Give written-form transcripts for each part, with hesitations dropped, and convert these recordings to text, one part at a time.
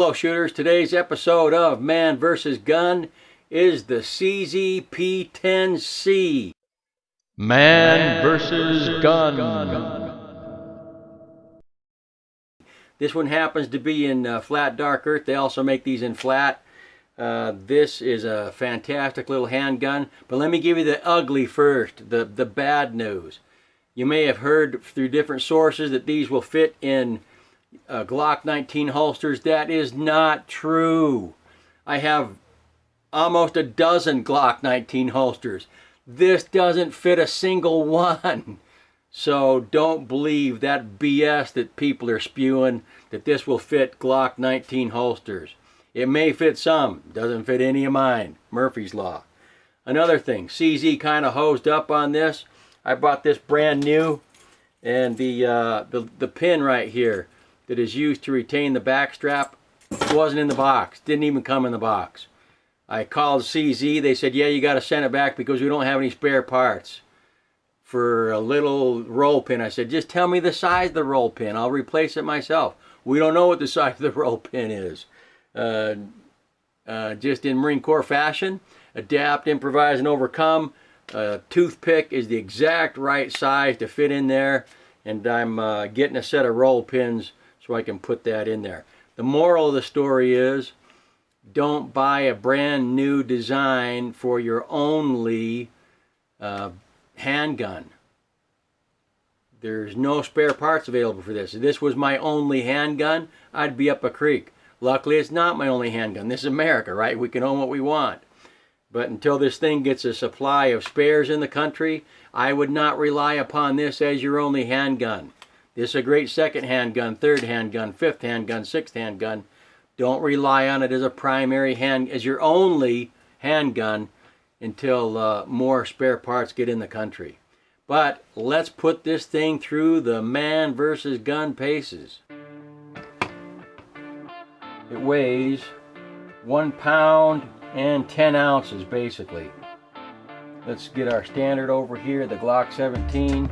Hello shooters, today's episode of Man vs. Gun is the CZ P10 C. Man vs. Gun. This one happens to be in flat dark earth. They also make these in flat. This is a fantastic little handgun, but let me give you the ugly first, the bad news. You may have heard through different sources that these will fit in Glock 19 holsters. That is not true. I have almost a dozen Glock 19 holsters. This doesn't fit a single one. So don't believe that BS that people are spewing that this will fit Glock 19 holsters. It may fit some, doesn't fit any of mine. Murphy's Law. Another thing, CZ kind of hosed up on this. I bought this brand new, and the pin right here that is used to retain the back strap wasn't in the box. Didn't even come in the box. I called CZ. They said, yeah, you got to send it back because we don't have any spare parts for a little roll pin. I said, just tell me the size of the roll pin. I'll replace it myself. We don't know what the size of the roll pin is. Just in Marine Corps fashion, adapt, improvise, and overcome. Toothpick is the exact right size to fit in there, and I'm getting a set of roll pins so I can put that in there. The moral of the story is, don't buy a brand new design for your only handgun. There's no spare parts available for this. If this was my only handgun, I'd be up a creek. Luckily, it's not my only handgun. This is America, right? We can own what we want. But until this thing gets a supply of spares in the country, I would not rely upon this as your only handgun. This is a great second handgun, third handgun, fifth handgun, sixth handgun. Don't rely on it as a primary as your only handgun until more spare parts get in the country. But let's put this thing through the man versus gun paces. It weighs 1 pound and 10 ounces basically. Let's get our standard over here, the Glock 17.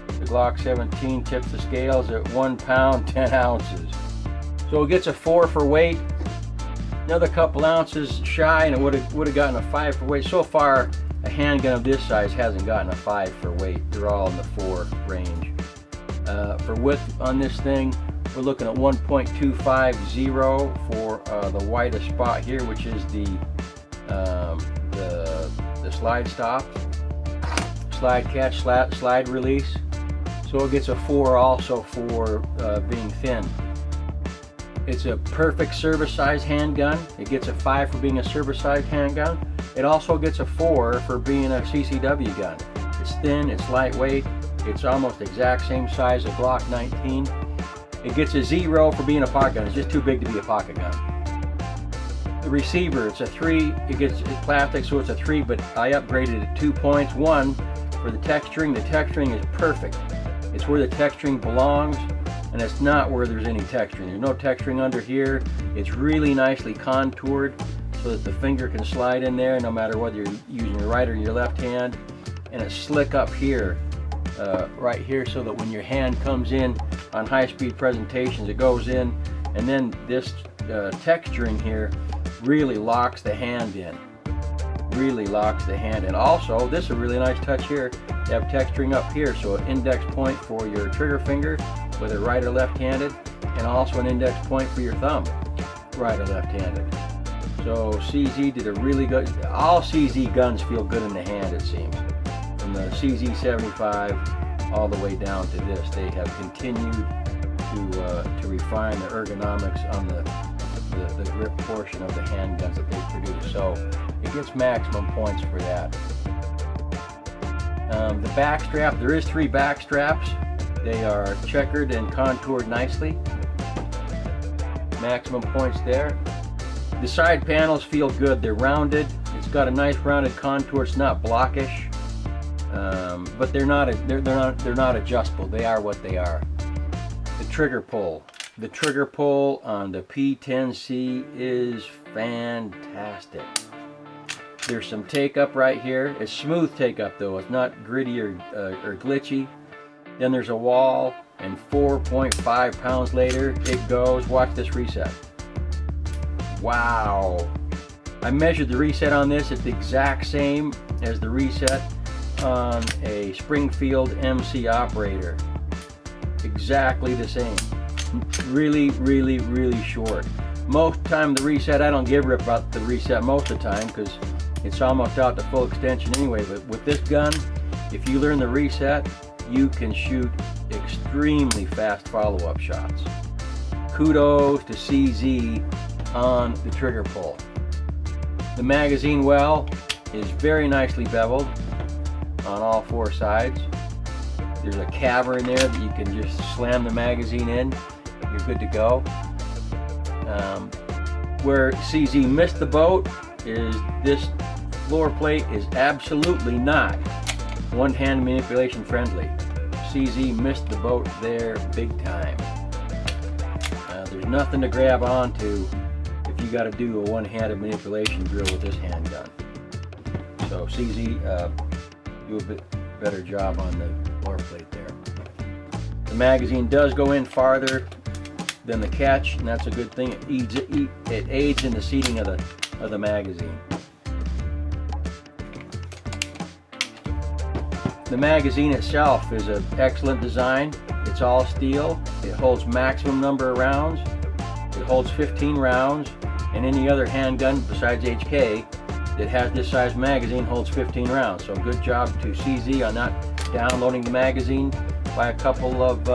The Glock 17 tips the scales at 1 pound, 10 ounces. So it gets a 4 for weight. Another couple ounces shy and it would have gotten a 5 for weight. So far, a handgun of this size hasn't gotten a 5 for weight. They're all in the 4 range. For width on this thing, we're looking at 1.250 for the widest spot here, which is the slide stop, slide catch, slide release. So it gets a 4 also for being thin. It's a perfect service size handgun. It gets a 5 for being a service size handgun. It also gets a 4 for being a CCW gun. It's thin, it's lightweight, it's almost the exact same size as Glock 19. It gets a 0 for being a pocket gun. It's just too big to be a pocket gun. The receiver, it's a 3. It's plastic, so it's a 3, but I upgraded it 2 points. 1 for the texturing. The texturing is perfect. It's where the texturing belongs, and it's not where there's any texturing. There's no texturing under here. It's really nicely contoured so that the finger can slide in there no matter whether you're using your right or your left hand. And it's slick up here, right here, so that when your hand comes in on high-speed presentations, it goes in, and then this texturing here really locks the hand in. Really locks the hand in. Also, this is a really nice touch here. You have texturing up here, so an index point for your trigger finger, whether right or left-handed, and also an index point for your thumb, right or left-handed. So CZ did a really good. All CZ guns feel good in the hand, it seems. From the CZ 75 all the way down to this, they have continued to refine the ergonomics on the grip portion of the handguns that they produce. So it gets maximum points for that. The back strap, there is 3 back straps. They are checkered and contoured nicely. Maximum points there. The side panels feel good. They're rounded. It's got a nice rounded contour. It's not blockish, but they're not adjustable. They are what they are. The trigger pull. The trigger pull on the P10 C is fantastic. There's some take up right here. It's smooth take up though. It's not gritty or glitchy. Then there's a wall, and 4.5 pounds later it goes. Watch this reset. Wow. I measured the reset on this. It's the exact same as the reset on a Springfield MC operator. Exactly the same. Really, really, really short. Most time the reset, I don't give a rip about the reset most of the time because it's almost out to full extension anyway. But with this gun, if you learn the reset, you can shoot extremely fast follow-up shots. Kudos to CZ on the trigger pull. The magazine well is very nicely beveled on all four sides. There's a cavern there that you can just slam the magazine in. You're good to go. Where CZ missed the boat is this floor plate is absolutely not one-hand manipulation friendly. CZ missed the boat there big time. There's nothing to grab onto if you got to do a one-handed manipulation drill with this handgun. So CZ, do a bit better job on the floor plate there. The magazine does go in farther than the catch, and that's a good thing. It aids in the seating of the magazine. The magazine itself is an excellent design. It's all steel. It holds maximum number of rounds. It holds 15 rounds, and any other handgun besides HK that has this size magazine holds 15 rounds. So good job to CZ on not downloading the magazine by a couple of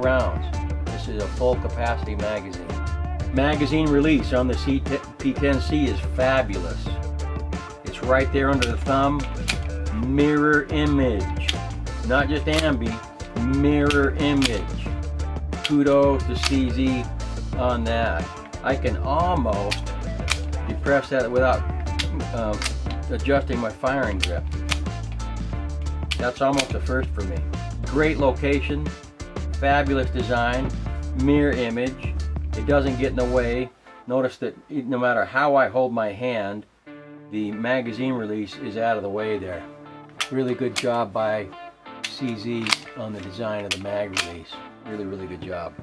rounds. This is a full capacity magazine. Magazine release on the P10C is fabulous. It's right there under the thumb. Mirror image, not just ambi, mirror image. Kudos to CZ on that. I can almost depress that without adjusting my firing grip. That's almost a first for me. Great location, fabulous design, mirror image. It doesn't get in the way. Notice that no matter how I hold my hand, the magazine release is out of the way there. Really good job by CZ on the design of the mag release. Really, really good job.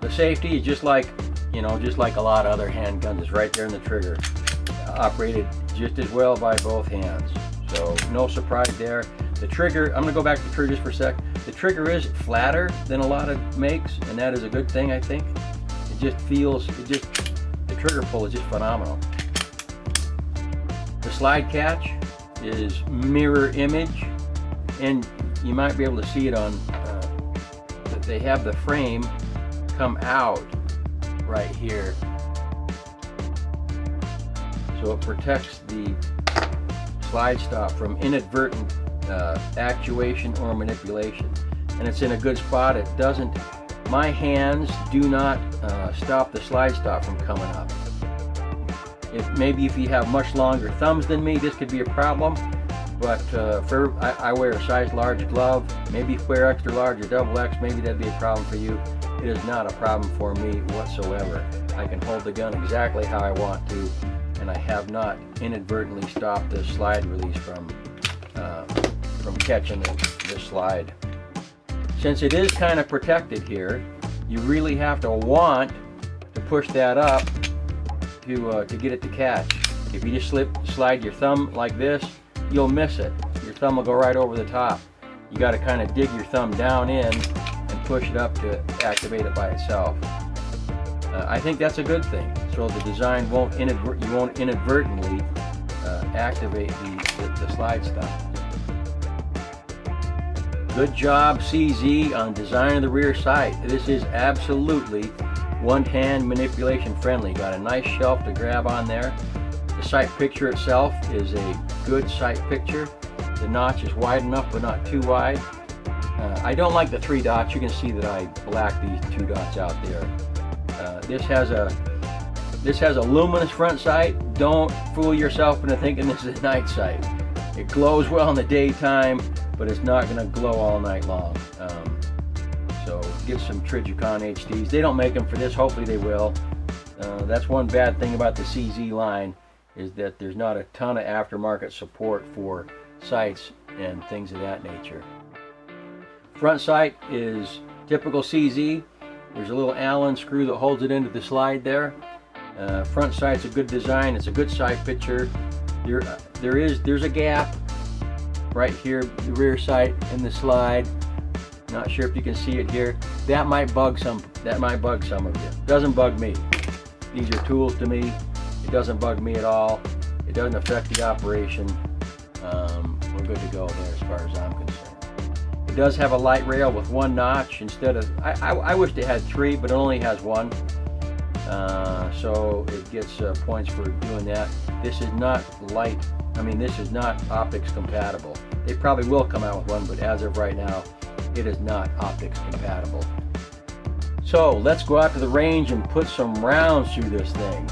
The safety is just like a lot of other handguns. It's right there in the trigger. Operated just as well by both hands. So no surprise there. The trigger, I'm going to go back to the trigger just for a sec. The trigger is flatter than a lot of makes, and that is a good thing, I think. The trigger pull is just phenomenal. The slide catch is mirror image, and you might be able to see it on that they have the frame come out right here, so it protects the slide stop from inadvertent actuation or manipulation, and it's in a good spot. It doesn't, my hands do not stop the slide stop from coming up. If you have much longer thumbs than me, this could be a problem. But I wear a size large glove. Maybe if you wear extra large or double X, maybe that'd be a problem for you. It is not a problem for me whatsoever. I can hold the gun exactly how I want to, and I have not inadvertently stopped the slide release from catching the slide. Since it is kind of protected here, you really have to want to push that up to get it to catch. If you just slide your thumb like this, you'll miss it. Your thumb will go right over the top. You got to kind of dig your thumb down in and push it up to activate it by itself. I think that's a good thing. So the design you won't inadvertently activate the slide stop. Good job, CZ, on design of the rear sight. This is absolutely one-hand manipulation friendly. Got a nice shelf to grab on there. The sight picture itself is a good sight picture. The notch is wide enough but not too wide. I don't like the 3 dots. You can see that I blacked these 2 dots out there. This has a luminous front sight. Don't fool yourself into thinking this is a night sight. It glows well in the daytime, but it's not going to glow all night long. So get some Trijicon HDs. They don't make them for this. Hopefully they will. That's one bad thing about the CZ line, is that there's not a ton of aftermarket support for sights and things of that nature. Front sight is typical CZ. There's a little Allen screw that holds it into the slide there. Front sight's a good design. It's a good sight picture. There's a gap right here, the rear sight in the slide. Not sure if you can see it here. That might bug some of you. Doesn't bug me. These are tools to me. It doesn't bug me at all. It doesn't affect the operation. We're good to go there as far as I'm concerned. It does have a light rail with one notch instead of, I wished it had three, but it only has one. So it gets points for doing that. This is not this is not optics compatible. They probably will come out with one, but as of right now, it is not optics compatible. So let's go out to the range and put some rounds through this thing.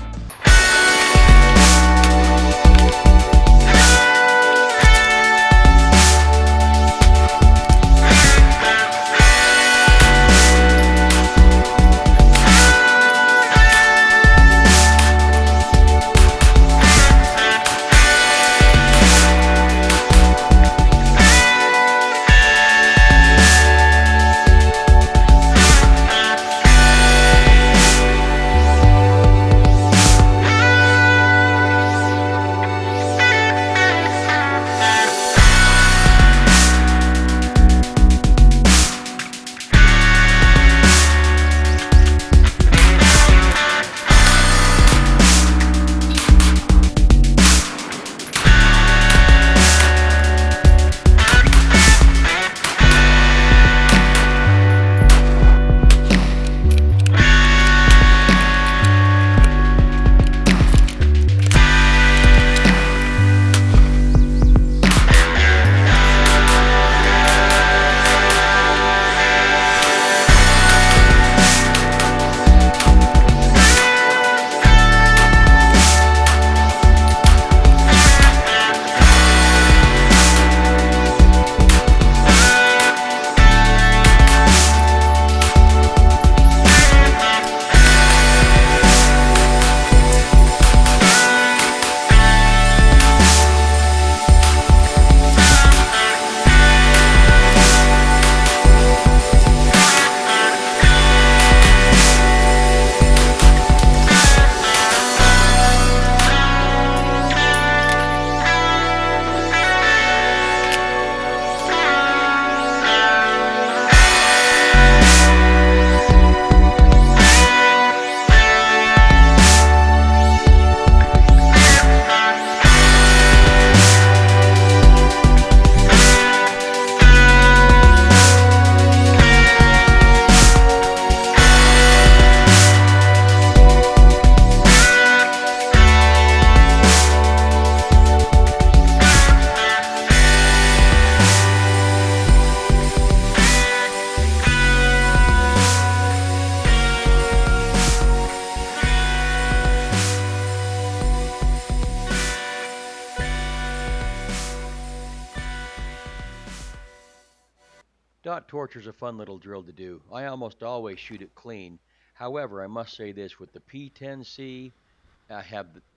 Dot torture's a fun little drill to do. I almost always shoot it clean. However, I must say this, with the P10C,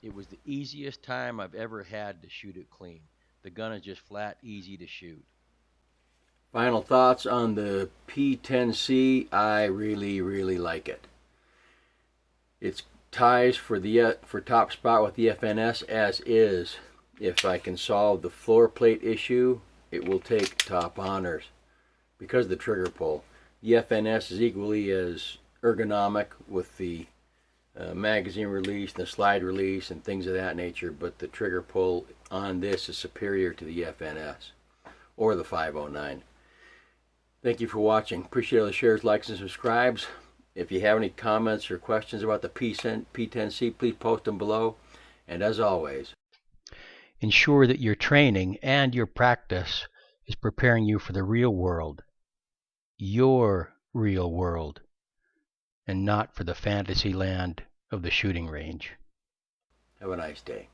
it was the easiest time I've ever had to shoot it clean. The gun is just flat easy to shoot. Final thoughts on the P10C. I really like it. It's ties for top spot with the FNS as is. If I can solve the floor plate issue, it will take top honors because of the trigger pull. The FNS is equally as ergonomic with the magazine release, the slide release, and things of that nature, but the trigger pull on this is superior to the FNS or the 509. Thank you for watching. Appreciate all the shares, likes, and subscribes. If you have any comments or questions about the P10C, please post them below. And as always, ensure that your training and your practice is preparing you for the real world, your real world, and not for the fantasy land of the shooting range. Have a nice day.